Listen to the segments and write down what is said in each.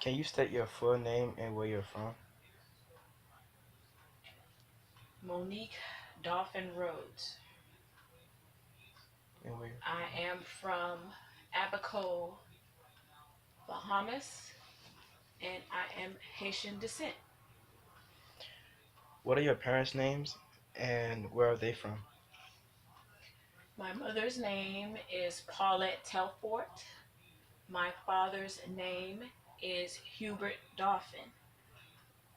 Can you state your full name and where you're from? Monique Dolphin Rhodes. And where? I am from Abaco, Bahamas, and I am Haitian descent. What are your parents' names and where are they from? My mother's name is Paulette Telfort. My father's name is Hubert Dolphin.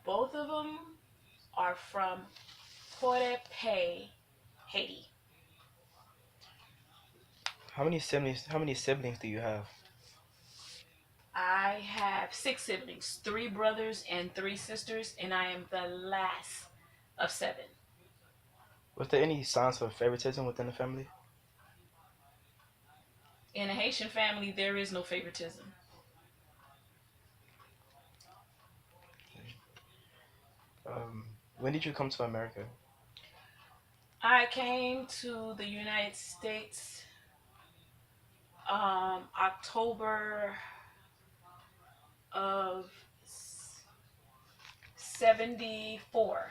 Both of them are from Port-au-Paix, Haiti. How many siblings do you have? I have six siblings, three brothers and three sisters, and I am the last of seven. Was there any signs of favoritism within the family? In a Haitian family, there is no favoritism. Um, when did you come to America? I came to the United States October of 74.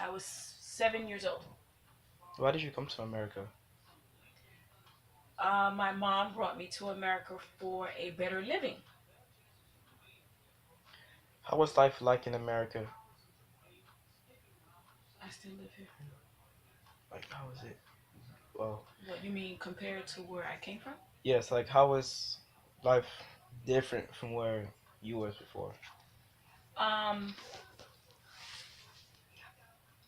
I was 7 years old. Why did you come to America? My mom brought me to America for a better living. How was life like in America? I still live here. Like, how was it? Well, What you mean compared to where I came from? yes, like, how was life different from where you was before? Um,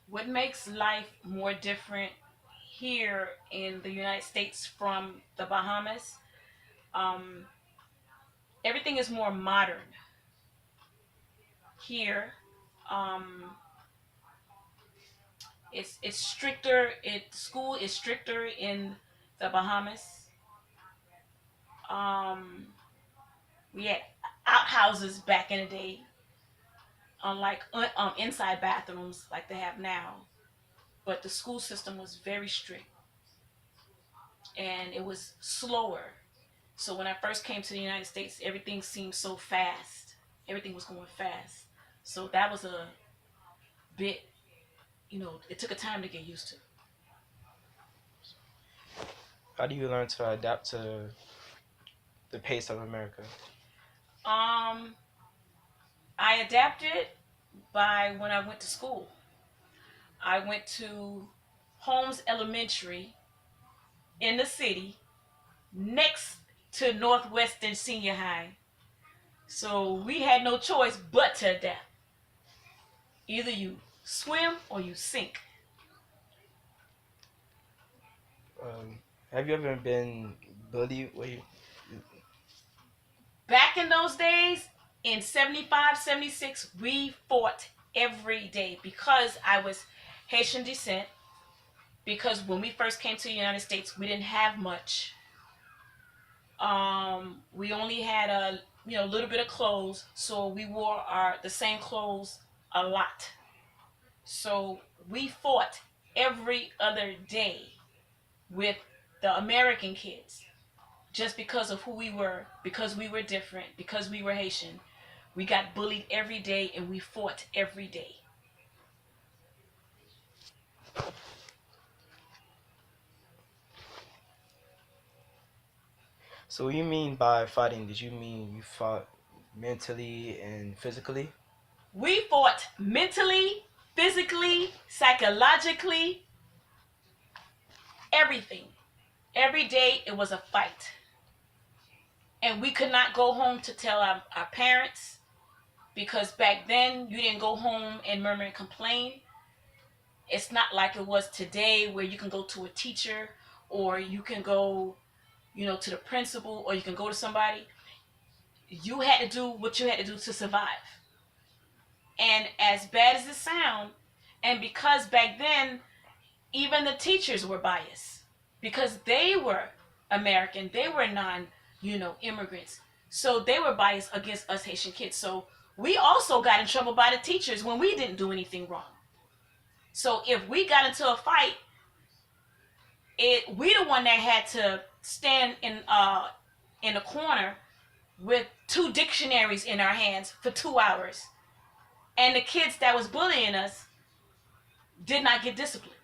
what makes life more different here in the United States from the Bahamas? Um, Everything is more modern here. Um, it's stricter. School is stricter in the Bahamas. Um, we had outhouses back in the day, unlike inside bathrooms like they have now. But the school system was very strict and it was slower. So when I first came to the United States, everything seemed so fast. Everything was going fast. So that was a bit, it took a time to get used to. How do you learn to adapt to the pace of America? Um, I adapted by when I went to school. I went to Holmes Elementary in the city next to Northwestern Senior High. So we had no choice but to adapt. Either you swim or you sink. Um, have you ever been bullied? Back in those days, in 75, 76, we fought every day because I was Haitian descent. Because when we first came to the United States, we didn't have much. We only had a little bit of clothes, so we wore the same clothes a lot. So we fought every other day with the American kids just because of who we were, because we were different, because we were Haitian. We got bullied every day and we fought every day. So what you mean by fighting? Did you mean you fought mentally and physically? We fought mentally, physically, psychologically, everything. Every day it was a fight. And we could not go home to tell our parents because back then you didn't go home and murmur and complain. It's not like it was today where you can go to a teacher or you can go, to the principal or you can go to somebody. You had to do what you had to do to survive. And as bad as it sounds, and because back then even the teachers were biased because they were American, they were immigrants. So they were biased against us Haitian kids. So we also got in trouble by the teachers when we didn't do anything wrong. So if we got into a fight, we the one that had to stand in the corner with two dictionaries in our hands for 2 hours. And the kids that was bullying us did not get disciplined.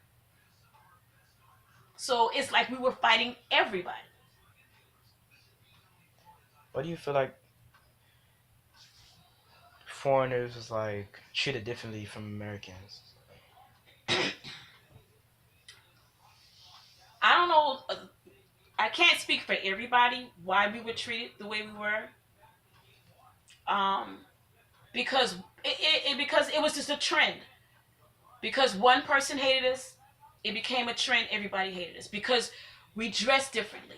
So it's like we were fighting everybody. Why do you feel like foreigners is like treated differently from Americans? I don't know. I can't speak for everybody why we were treated the way we were. Um, because because it was just a trend. Because one person hated us, it became a trend. Everybody hated us because we dressed differently.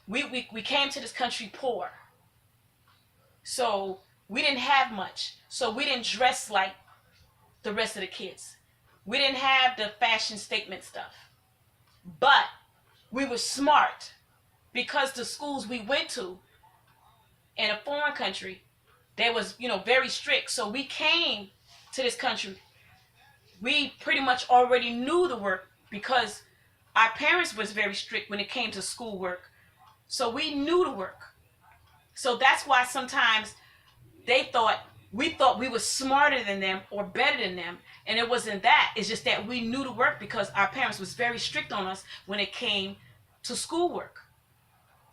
We came to this country poor, so we didn't have much. So we didn't dress like the rest of the kids. We didn't have the fashion statement stuff, but we were smart because the schools we went to in a foreign country, they was very strict. So we came to this country, we pretty much already knew the work because our parents was very strict when it came to schoolwork. So we knew the work. So that's why sometimes we thought we were smarter than them or better than them. And it wasn't that. It's just that we knew the work because our parents was very strict on us when it came to schoolwork.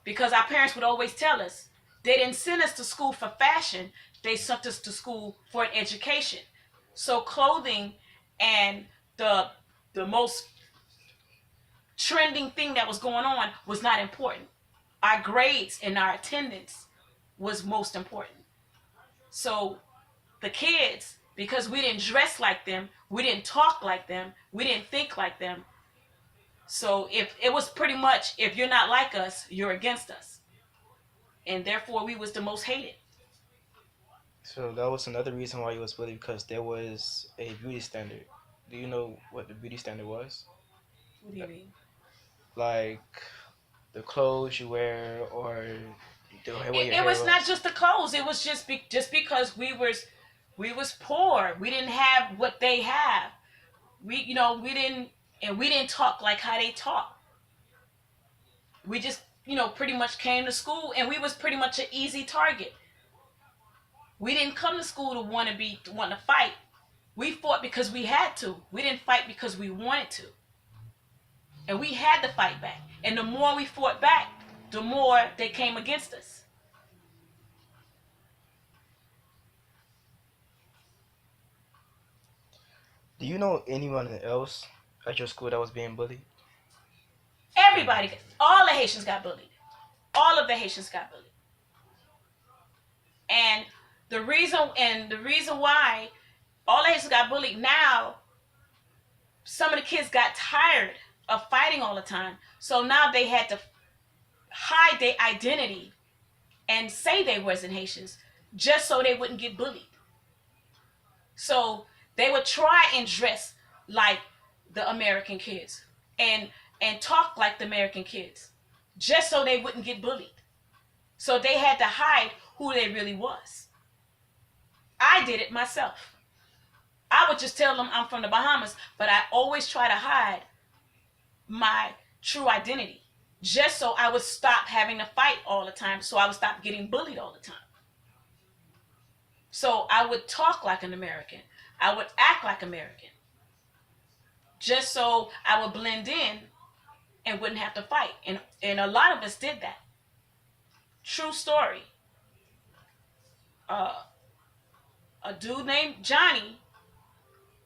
Because our parents would always tell us they didn't send us to school for fashion. They sent us to school for an education. So clothing and the most trending thing that was going on was not important. Our grades and our attendance was most important. So the kids, because we didn't dress like them, we didn't talk like them, we didn't think like them. So if it was pretty much, if you're not like us, you're against us. And therefore we was the most hated. So that was another reason why you was bullied because there was a beauty standard. Do you know what the beauty standard was? What do you mean? Like the clothes you wear or the way your It hair was not was. just the clothes. It was just because we was poor. We didn't have what they have. We didn't talk like how they talk. We just pretty much came to school and we was pretty much an easy target. We didn't come to school to want to fight. We fought because we had to. We didn't fight because we wanted to. And we had to fight back. And the more we fought back, the more they came against us. Do you know anyone else at your school that was being bullied? Everybody, all the Haitians got bullied. All of the Haitians got bullied. And the reason why all the Haitians got bullied now, some of the kids got tired of fighting all the time. So now they had to hide their identity and say they wasn't Haitians just so they wouldn't get bullied. So they would try and dress like the American kids and talk like the American kids just so they wouldn't get bullied. So they had to hide who they really was. I did it myself. I would just tell them I'm from the Bahamas, but I always try to hide my true identity just so I would stop having to fight all the time, so I would stop getting bullied all the time. So I would talk like an American. I would act like American just so I would blend in and wouldn't have to fight. And a lot of us did that. True story. A dude named Johnny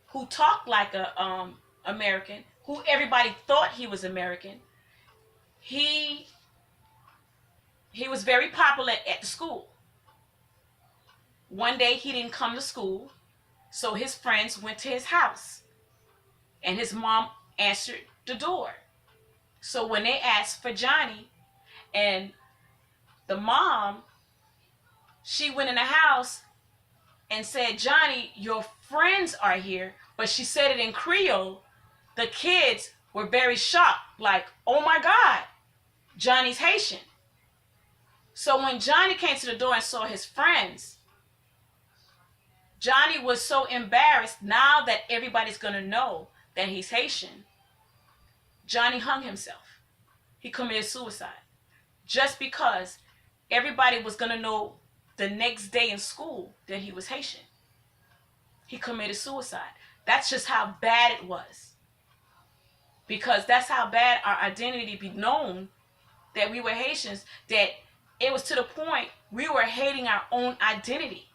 who talked like a American, who everybody thought he was American. He was very popular at the school. One day he didn't come to school, so his friends went to his house, and his mom answered the door. So when they asked for Johnny, and the mom, she went in the house and said, "Johnny, your friends are here," but she said it in Creole. The kids were very shocked, like, "Oh my God, Johnny's Haitian." So when Johnny came to the door and saw his friends, Johnny was so embarrassed now that everybody's going to know that he's Haitian. Johnny hung himself. He committed suicide just because everybody was going to know the next day in school that he was Haitian. He committed suicide. That's just how bad it was. Because that's how bad our identity be known that we were Haitians, that it was to the point we were hating our own identity.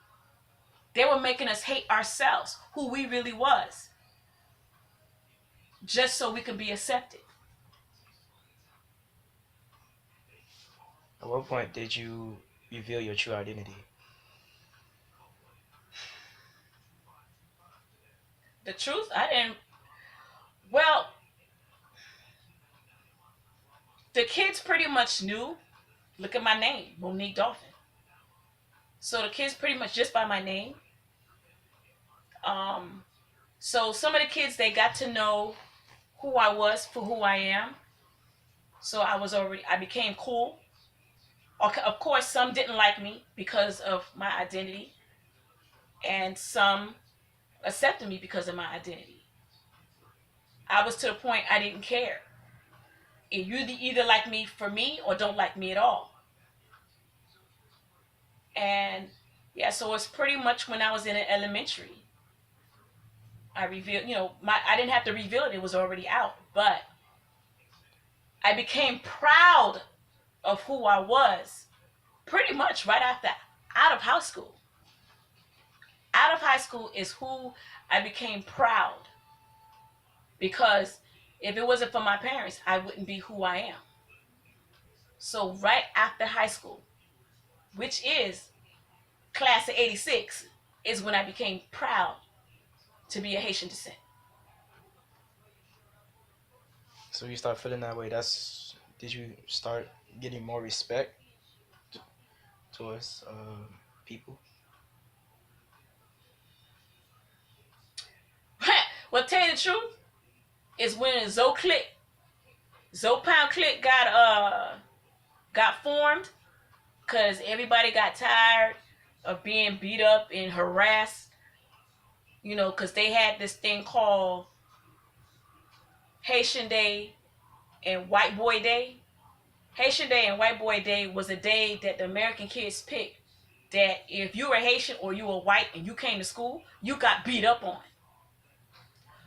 They were making us hate ourselves, who we really was, just so we could be accepted. At what point did you reveal your true identity? The truth, I didn't. Well, the kids pretty much knew. Look at my name, Monique Dolphin. So the kids pretty much just by my name. Um, so some of the kids they got to know who I was for who I am. So I became cool. Okay, of course, some didn't like me because of my identity, and some accepted me because of my identity. I was to the point I didn't care. You either like me for me or don't like me at all. And yeah, so it's pretty much when I was in elementary, I revealed, I didn't have to reveal it; it was already out. But I became proud of who I was pretty much right after out of high school. Out of high school is who I became proud, because if it wasn't for my parents, I wouldn't be who I am. So right after high school, which is class of 86, is when I became proud to be a Haitian descent. So you start feeling that way. Did you start getting more respect towards people? Well, tell you the truth, is when Zoe Pound Click got formed, because everybody got tired of being beat up and harassed, because they had this thing called Haitian Day and White Boy Day. Haitian Day and White Boy Day was a day that the American kids picked, that if you were Haitian or you were white and you came to school, you got beat up on.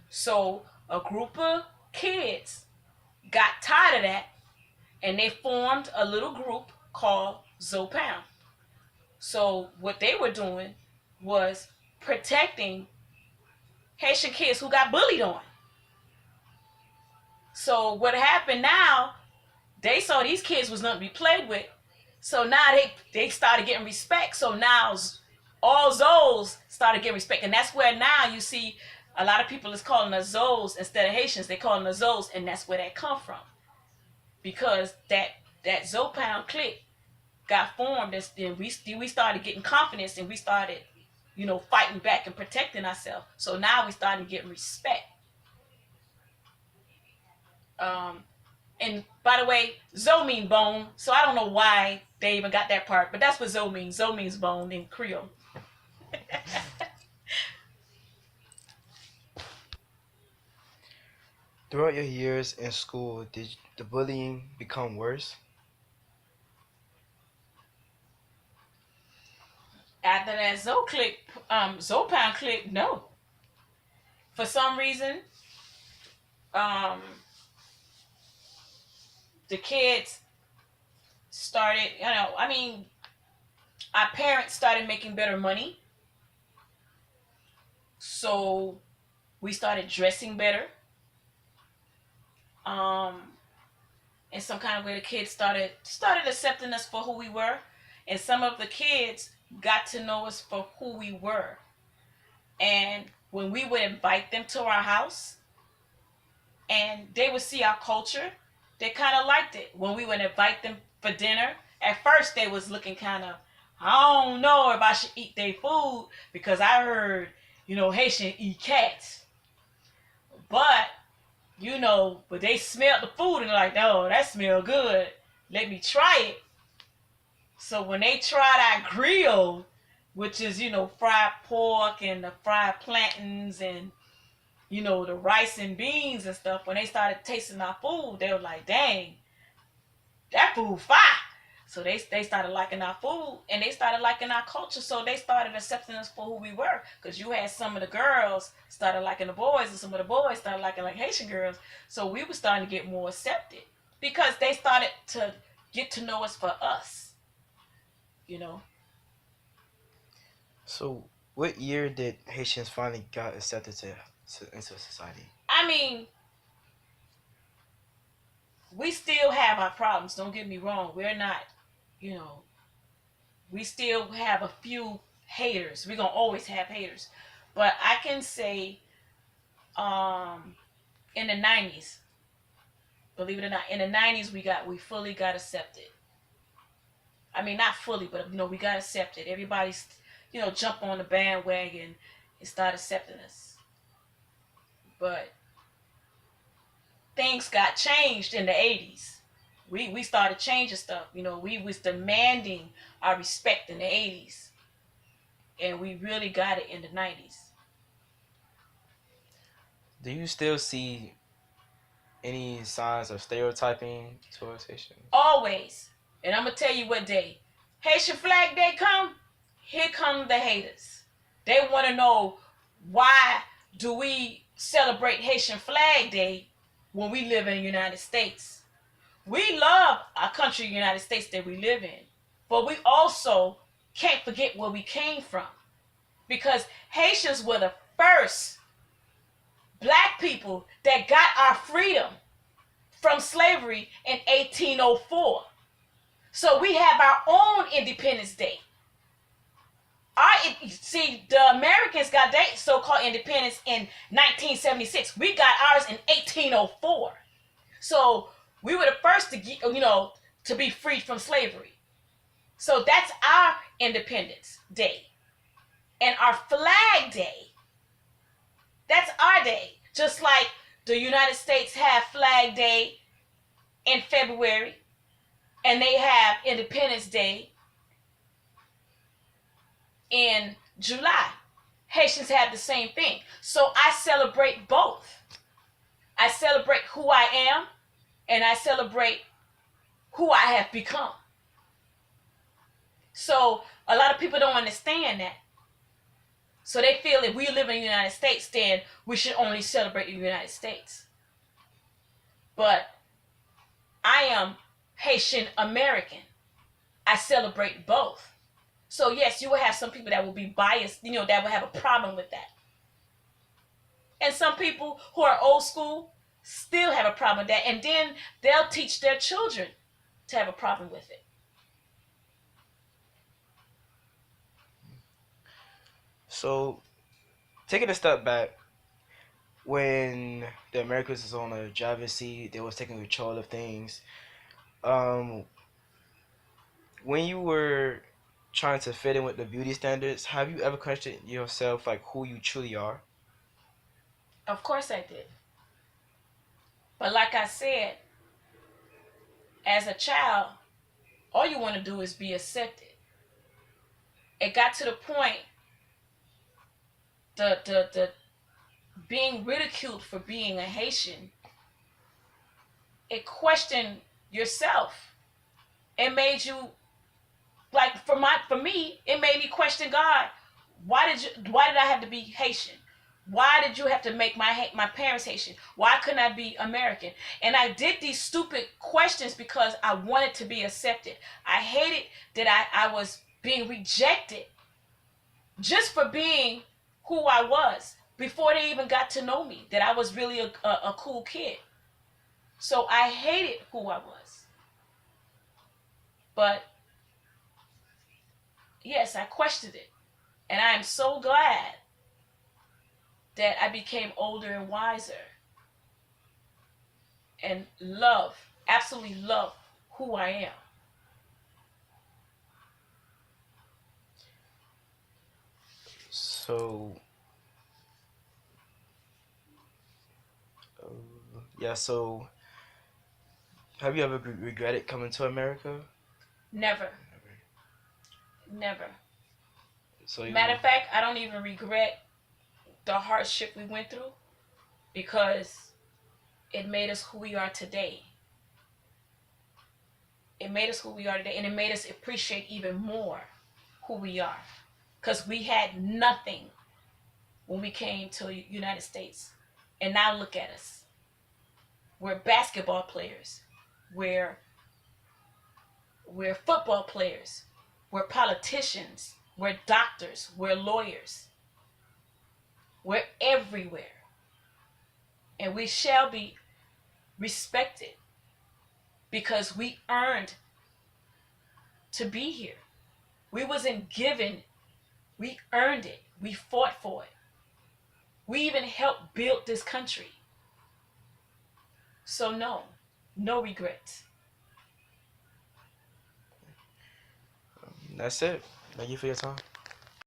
So a group of kids got tired of that, and they formed a little group called Zopound. So what they were doing was protecting Haitian kids who got bullied on. So what happened now, they saw these kids was nothing to be played with. So now they started getting respect. So now all Zoes started getting respect. And that's where now you see a lot of people is calling us Zoes instead of Haitians. They calling us Zoes, and that's where that come from. Because that Zopound clique got formed, and we started getting confidence, and we started, fighting back and protecting ourselves. So now we started getting respect. And by the way, Zoe means bone, so I don't know why they even got that part, but that's what Zoe means. Zoe means bone in Creole. Throughout your years in school, did the bullying become worse? After that Zoe Pound click, no. For some reason, um, the kids started, our parents started making better money. So we started dressing better. In some kind of way, the kids started accepting us for who we were. And some of the kids got to know us for who we were. And when we would invite them to our house and they would see our culture, they kind of liked it. When we would invite them for dinner, at first they was looking kind of, I don't know if I should eat their food, because I heard, Haitian eat cats. But, but they smelled the food and they're like, oh, that smell good. Let me try it. So when they tried our grill, which is, fried pork and the fried plantains and, the rice and beans and stuff, when they started tasting our food, they were like, dang, that food fire. So they started liking our food and they started liking our culture. So they started accepting us for who we were. Because you had some of the girls started liking the boys, and some of the boys started liking like Haitian girls. So we were starting to get more accepted because they started to get to know us for us. You know. So, what year did Haitians finally got accepted into society? I mean, we still have our problems. Don't get me wrong. We're not, you know, we still have a few haters. We're gonna always have haters. But I can say, um, in the '90s, believe it or not, in the '90s we fully got accepted. I mean, not fully, but we got accepted. Everybody's, jump on the bandwagon and start accepting us. But things got changed in the '80s. We started changing stuff. We was demanding our respect in the '80s, and we really got it in the '90s. Do you still see any signs of stereotyping towards Haitians? Always. And I'm gonna tell you what day. Haitian Flag Day come. Here come the haters. They want to know, why do we celebrate Haitian Flag Day when we live in the United States? We love our country, United States, that we live in, but we also can't forget where we came from, because Haitians were the first black people that got our freedom from slavery in 1804. So we have our own Independence Day. The Americans got their so-called independence in 1976. We got ours in 1804. So we were the first to get, to be freed from slavery. So that's our Independence Day. And our Flag Day, that's our day. Just like the United States have Flag Day in February, and they have Independence Day in July. Haitians have the same thing. So I celebrate both. I celebrate who I am, and I celebrate who I have become. So a lot of people don't understand that. So they feel if we live in the United States, then we should only celebrate the United States. But I am Haitian American. I celebrate both. So yes, you will have some people that will be biased, that will have a problem with that. And some people who are old school still have a problem with that. And then they'll teach their children to have a problem with it. So, taking a step back, when the Americans was on the driver's seat, they was taking control of things. Um, when you were trying to fit in with the beauty standards, have you ever questioned yourself, like who you truly are? Of course I did. But like I said, as a child, all you want to do is be accepted. It got to the point, the being ridiculed for being a Haitian, it questioned yourself. It made you, like, for me, it made me question God. Why did I have to be Haitian? Why did you have to make my parents Haitian? Why couldn't I be American? And I did these stupid questions because I wanted to be accepted. I hated that I was being rejected just for being who I was before they even got to know me, that I was really a cool kid. So I hated who I was. But yes, I questioned it. And I am so glad that I became older and wiser and absolutely love who I am. So, yeah. So, have you ever regretted coming to America? Never, never. So Matter you, of fact, I don't even regret the hardship we went through, because it made us who we are today. It made us who we are today, and it made us appreciate even more who we are. Because we had nothing when we came to the United States. And now look at us. We're basketball players. We're we're football players. We're politicians. We're doctors. We're lawyers. We're everywhere. And we shall be respected because we earned to be here. We wasn't given, we earned it. We fought for it. We even helped build this country. So no, no regrets. That's it. Thank you for your time.